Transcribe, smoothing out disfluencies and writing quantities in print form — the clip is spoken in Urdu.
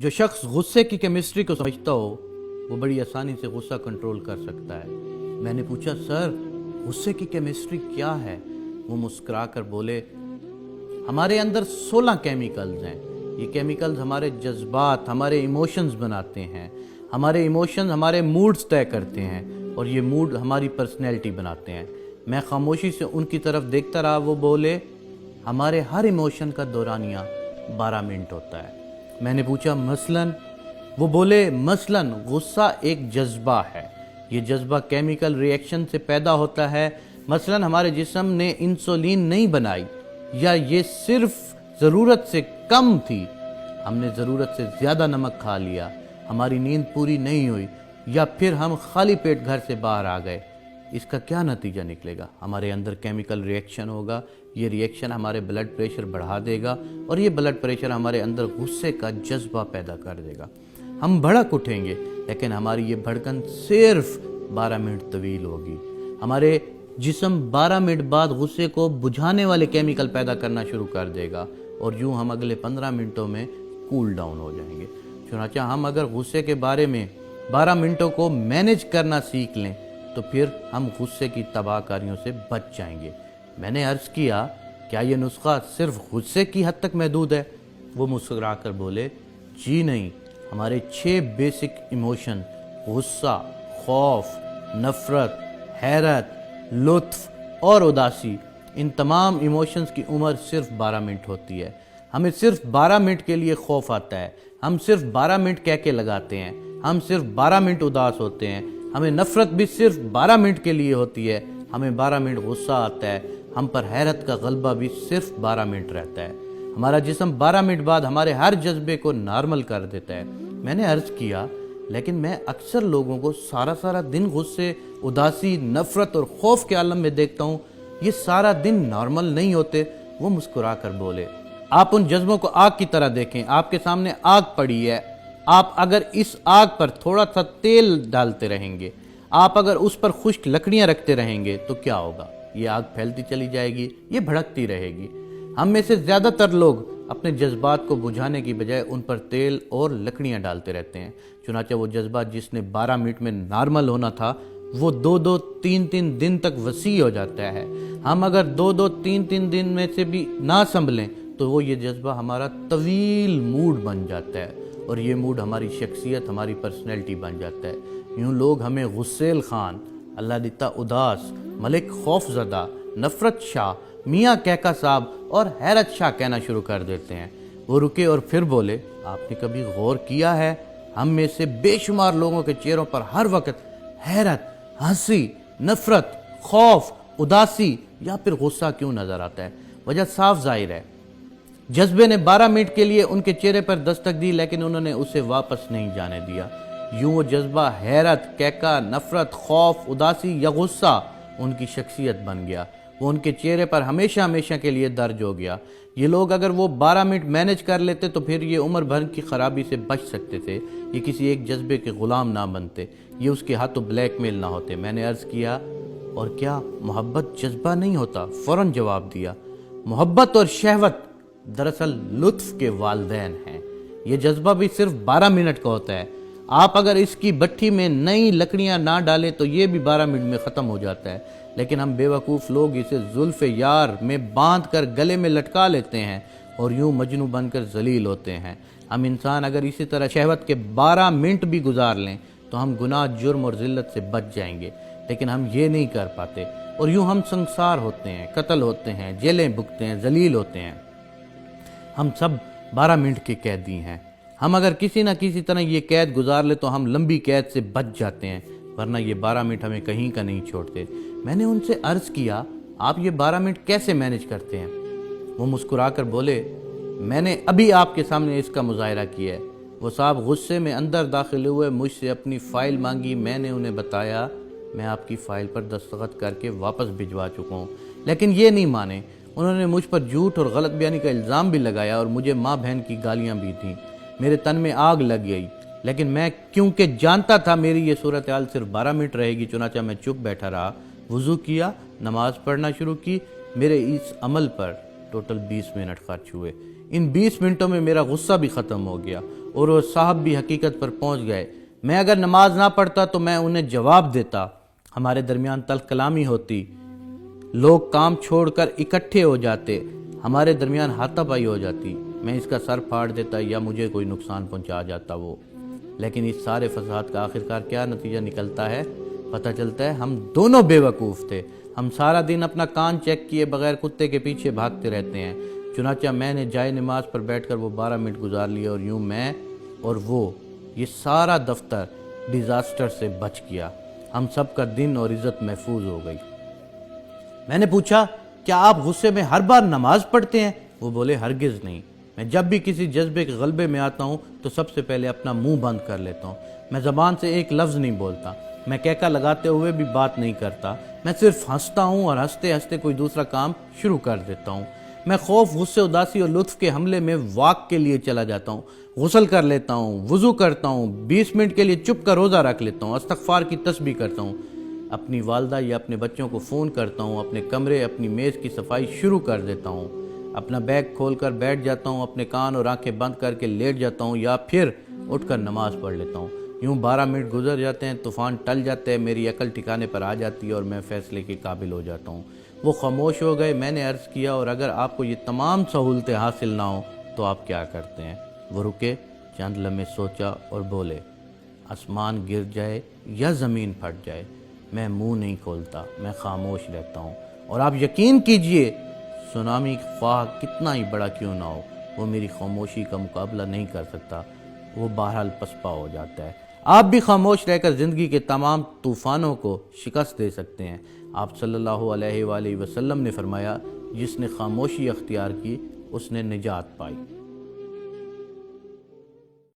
جو شخص غصے کی کیمسٹری کو سمجھتا ہو وہ بڑی آسانی سے غصہ کنٹرول کر سکتا ہے۔ میں نے پوچھا سر غصے کی کیمسٹری کیا ہے؟ وہ مسکرا کر بولے ہمارے اندر 16 کیمیکلز ہیں۔ یہ کیمیکلز ہمارے جذبات، ہمارے ایموشنز بناتے ہیں۔ ہمارے ایموشنز ہمارے موڈز طے کرتے ہیں اور یہ موڈ ہماری پرسنالٹی بناتے ہیں۔ میں خاموشی سے ان کی طرف دیکھتا رہا۔ وہ بولے ہمارے ہر ایموشن کا دورانیہ 12 منٹ ہوتا ہے۔ میں نے پوچھا مثلاً؟ وہ بولے مثلاً غصہ ایک جذبہ ہے۔ یہ جذبہ کیمیکل ری ایکشن سے پیدا ہوتا ہے۔ مثلاً ہمارے جسم نے انسولین نہیں بنائی، یا یہ صرف ضرورت سے کم تھی، ہم نے ضرورت سے زیادہ نمک کھا لیا، ہماری نیند پوری نہیں ہوئی، یا پھر ہم خالی پیٹ گھر سے باہر آ گئے۔ اس کا کیا نتیجہ نکلے گا؟ ہمارے اندر کیمیکل ری ایکشن ہوگا۔ یہ ری ایکشن ہمارے بلڈ پریشر بڑھا دے گا اور یہ بلڈ پریشر ہمارے اندر غصے کا جذبہ پیدا کر دے گا۔ ہم بھڑک اٹھیں گے، لیکن ہماری یہ بھڑکن صرف 12 منٹ طویل ہوگی۔ ہمارے جسم 12 منٹ بعد غصے کو بجھانے والے کیمیکل پیدا کرنا شروع کر دے گا اور یوں ہم اگلے 15 منٹوں میں کول ڈاؤن ہو جائیں گے۔ چنانچہ ہم اگر غصے کے بارے میں 12 منٹوں کو مینیج کرنا سیکھ لیں تو پھر ہم غصے کی تباہ کاریوں سے بچ جائیں گے۔ میں نے عرض کیا کیا یہ نسخہ صرف غصے کی حد تک محدود ہے؟ وہ مسکرا کر بولے جی نہیں، ہمارے 6 بیسک ایموشن غصہ، خوف، نفرت، حیرت، لطف اور اداسی، ان تمام ایموشنز کی عمر صرف 12 منٹ ہوتی ہے۔ ہمیں صرف 12 منٹ کے لیے خوف آتا ہے، ہم صرف 12 منٹ کہہ کے لگاتے ہیں، ہم صرف 12 منٹ اداس ہوتے ہیں، ہمیں نفرت بھی صرف 12 منٹ کے لیے ہوتی ہے، ہمیں 12 منٹ غصہ آتا ہے، ہم پر حیرت کا غلبہ بھی صرف 12 منٹ رہتا ہے۔ ہمارا جسم 12 منٹ بعد ہمارے ہر جذبے کو نارمل کر دیتا ہے۔ میں نے عرض کیا لیکن میں اکثر لوگوں کو سارا دن غصے، اداسی، نفرت اور خوف کے عالم میں دیکھتا ہوں، یہ سارا دن نارمل نہیں ہوتے۔ وہ مسکرا کر بولے آپ ان جذبوں کو آگ کی طرح دیکھیں، آپ کے سامنے آگ پڑی ہے، آپ اگر اس آگ پر تھوڑا سا تیل ڈالتے رہیں گے، آپ اگر اس پر خشک لکڑیاں رکھتے رہیں گے تو کیا ہوگا؟ یہ آگ پھیلتی چلی جائے گی، یہ بھڑکتی رہے گی۔ ہم میں سے زیادہ تر لوگ اپنے جذبات کو بجھانے کی بجائے ان پر تیل اور لکڑیاں ڈالتے رہتے ہیں۔ چنانچہ وہ جذبہ جس نے 12 منٹ میں نارمل ہونا تھا وہ 2-2 3-3 دن تک وسیع ہو جاتا ہے۔ ہم اگر 2-2 3-3 دن میں سے بھی نہ سنبھلیں تو وہ یہ جذبہ ہمارا طویل موڈ بن جاتا ہے اور یہ موڈ ہماری شخصیت، ہماری پرسنالٹی بن جاتا ہے۔ یوں لوگ ہمیں غسیل خان، اللہ دیتا اداس، ملک خوف زدہ، نفرت شاہ، میاں کہکا صاحب اور حیرت شاہ کہنا شروع کر دیتے ہیں۔ وہ رکے اور پھر بولے آپ نے کبھی غور کیا ہے ہم میں سے بے شمار لوگوں کے چہروں پر ہر وقت حیرت، ہنسی، نفرت، خوف، اداسی یا پھر غصہ کیوں نظر آتا ہے؟ وجہ صاف ظاہر ہے، جذبے نے 12 منٹ کے لیے ان کے چہرے پر دستک دی لیکن انہوں نے اسے واپس نہیں جانے دیا۔ یوں وہ جذبہ حیرت، کہکا، نفرت، خوف، اداسی یا غصہ ان کی شخصیت بن گیا۔ وہ ان کے چہرے پر ہمیشہ کے لیے درج ہو گیا۔ یہ لوگ اگر وہ 12 منٹ مینیج کر لیتے تو پھر یہ عمر بھر کی خرابی سے بچ سکتے تھے۔ یہ کسی ایک جذبے کے غلام نہ بنتے، یہ اس کے ہاتھوں بلیک میل نہ ہوتے۔ میں نے عرض کیا اور کیا محبت جذبہ نہیں ہوتا؟ فوراً جواب دیا محبت اور شہوت دراصل لطف کے والدین ہیں۔ یہ جذبہ بھی صرف 12 منٹ کا ہوتا ہے۔ آپ اگر اس کی بٹھی میں نئی لکڑیاں نہ ڈالیں تو یہ بھی 12 منٹ میں ختم ہو جاتا ہے، لیکن ہم بے وقوف لوگ اسے زلف یار میں باندھ کر گلے میں لٹکا لیتے ہیں اور یوں مجنوں بن کر ذلیل ہوتے ہیں۔ ہم انسان اگر اسی طرح شہوت کے 12 منٹ بھی گزار لیں تو ہم گناہ، جرم اور ذلت سے بچ جائیں گے، لیکن ہم یہ نہیں کر پاتے اور یوں ہم سنسار ہوتے ہیں، قتل ہوتے ہیں، جیلیں بھگتے ہیں، ذلیل ہوتے ہیں۔ ہم سب 12 منٹ کے قیدی ہیں۔ ہم اگر کسی نہ کسی طرح یہ قید گزار لے تو ہم لمبی قید سے بچ جاتے ہیں، ورنہ یہ 12 منٹ ہمیں کہیں کا نہیں چھوڑتے۔ میں نے ان سے عرض کیا آپ یہ 12 منٹ کیسے مینیج کرتے ہیں؟ وہ مسکرا کر بولے میں نے ابھی آپ کے سامنے اس کا مظاہرہ کیا ہے۔ وہ صاحب غصے میں اندر داخل ہوئے، مجھ سے اپنی فائل مانگی، میں نے انہیں بتایا میں آپ کی فائل پر دستخط کر کے واپس بھجوا چکا ہوں، لیکن یہ نہیں مانے۔ انہوں نے مجھ پر جھوٹ اور غلط بیانی کا الزام بھی لگایا اور مجھے ماں بہن کی گالیاں بھی دیں۔ میرے تن میں آگ لگ گئی، لیکن میں کیونکہ جانتا تھا میری یہ صورتحال صرف 12 منٹ رہے گی، چنانچہ میں چپ بیٹھا رہا، وضو کیا، نماز پڑھنا شروع کی۔ میرے اس عمل پر ٹوٹل 20 منٹ خرچ ہوئے۔ ان 20 منٹوں میں میرا غصہ بھی ختم ہو گیا اور وہ صاحب بھی حقیقت پر پہنچ گئے۔ میں اگر نماز نہ پڑھتا تو میں انہیں جواب دیتا، ہمارے درمیان تلخ کلامی ہوتی، لوگ کام چھوڑ کر اکٹھے ہو جاتے، ہمارے درمیان ہاتھا پائی ہو جاتی، میں اس کا سر پھاڑ دیتا یا مجھے کوئی نقصان پہنچا جاتا وہ۔ لیکن اس سارے فساد کا آخرکار کیا نتیجہ نکلتا ہے؟ پتہ چلتا ہے ہم دونوں بے وقوف تھے، ہم سارا دن اپنا کان چیک کیے بغیر کتے کے پیچھے بھاگتے رہتے ہیں۔ چنانچہ میں نے جائے نماز پر بیٹھ کر وہ 12 منٹ گزار لیے اور یوں میں اور وہ یہ سارا دفتر ڈیزاسٹر سے بچ گیا، ہم سب کا دن اور عزت محفوظ ہو گئی۔ میں نے پوچھا کیا آپ غصے میں ہر بار نماز پڑھتے ہیں؟ وہ بولے ہرگز نہیں، میں جب بھی کسی جذبے کے غلبے میں آتا ہوں تو سب سے پہلے اپنا منہ بند کر لیتا ہوں، میں زبان سے ایک لفظ نہیں بولتا، میں کہکا لگاتے ہوئے بھی بات نہیں کرتا، میں صرف ہنستا ہوں اور ہنستے ہنستے کوئی دوسرا کام شروع کر دیتا ہوں۔ میں خوف، غصے، اداسی اور لطف کے حملے میں واک کے لیے چلا جاتا ہوں، غسل کر لیتا ہوں، وضو کرتا ہوں، 20 منٹ کے لیے چپ کر روزہ رکھ لیتا ہوں، استغفار کی تسبیح کرتا ہوں، اپنی والدہ یا اپنے بچوں کو فون کرتا ہوں، اپنے کمرے، اپنی میز کی صفائی شروع کر دیتا ہوں، اپنا بیگ کھول کر بیٹھ جاتا ہوں، اپنے کان اور آنکھیں بند کر کے لیٹ جاتا ہوں یا پھر اٹھ کر نماز پڑھ لیتا ہوں۔ یوں 12 منٹ گزر جاتے ہیں، طوفان ٹل جاتے ہیں، میری عقل ٹھکانے پر آ جاتی ہے اور میں فیصلے کے قابل ہو جاتا ہوں۔ وہ خاموش ہو گئے۔ میں نے عرض کیا اور اگر آپ کو یہ تمام سہولتیں حاصل نہ ہوں تو آپ کیا کرتے ہیں؟ وہ رکے، چند لمحے سوچا اور بولے، آسمان گر جائے یا زمین پھٹ جائے میں منہ نہیں کھولتا، میں خاموش رہتا ہوں، اور آپ یقین کیجئے سونامی خواہ کتنا ہی بڑا کیوں نہ ہو وہ میری خاموشی کا مقابلہ نہیں کر سکتا، وہ بہرحال پسپا ہو جاتا ہے۔ آپ بھی خاموش رہ کر زندگی کے تمام طوفانوں کو شکست دے سکتے ہیں۔ آپ صلی اللہ علیہ وآلہ وسلم نے فرمایا، جس نے خاموشی اختیار کی اس نے نجات پائی۔